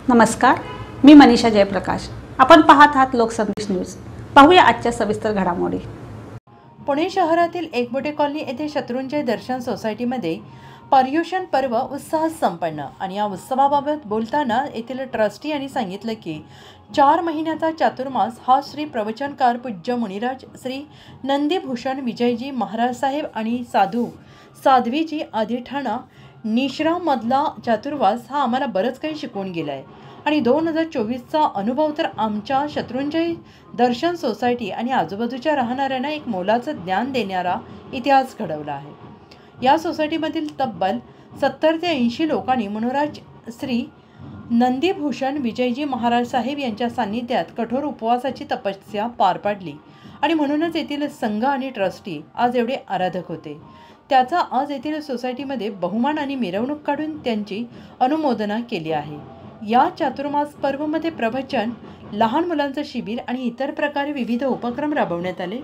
नमस्कार, मी मनीषा जयप्रकाश। आपण पाहत आहात लोकसंदेश न्यूज। पाहूया आजच्या सविस्तर घडामोडी। पुणे शहरातील एकबोटे कॉलनी येथे शत्रुंजय दर्शन सोसायटीमध्ये पर्युषण पर्व उत्साहात संपन्न आणि या उत्सवाबाबत बोलताना येथील ट्रस्टी यांनी सांगितलं की 4 महिन्याचा चातुर्मास हा श्री प्रवचनकार पूज्य मुनिराज श्री नंदीभूषण विजयजी महाराज साहेब आणि साधू साध्वीजी अधिष्ठाना निश्राम मधला चातुर्मास हा आम्हाला बरंच काही शिकवून गेला आहे आणि 2024चा अनुभव तर आमच्या शत्रुंजय दर्शन सोसायटी आणि आजूबाजूच्या राहणाऱ्यांना एक मोलाचं ज्ञान देणारा इतिहास घडवला आहे। या सोसायटीमधील तब्बल 70 ते 80 लोकांनी मुनिराज श्री नंदीभूषण विजयजी महाराज साहेब यांच्या सान्निध्यात कठोर उपवासाची तपस्या पार पाडली आणि म्हणूनच येथील संघ आणि ट्रस्टी आज एवढे आराधक होते। त्याचा आज येथील सोसायटीमध्ये बहुमान आणि मिरवणूक काढून त्यांची अनुमोदना केली आहे। या चातुर्मास पर्वमध्ये प्रवचन, लहान मुलांचं शिबिर आणि इतर प्रकारे विविध उपक्रम राबवण्यात आले।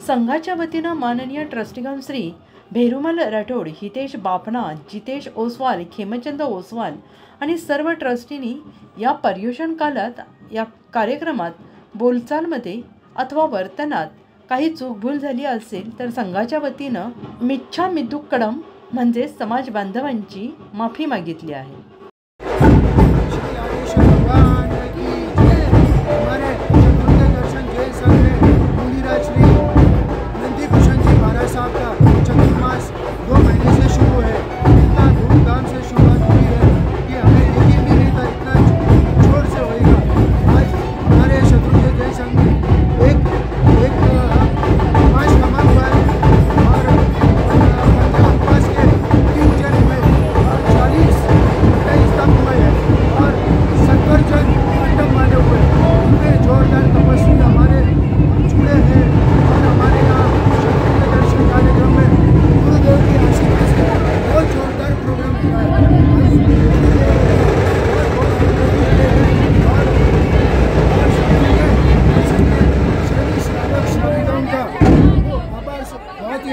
संघाच्या वतीनं माननीय ट्रस्टीगण श्री भेरुमल राठोड, हितेश बापना, जितेश ओसवाल, खेमचंद ओसवाल आणि सर्व ट्रस्टींनी या पर्युषण कालात या कार्यक्रमात बोलचालमध्ये अथवा वर्तनात काही चूकभूल झाली असेल तर संघाच्या वतीनं मिच्छामिदुक्कडम म्हणजे समाज बांधवांची माफी मागितली आहे।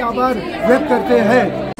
आभार व्यक्त करते हैं।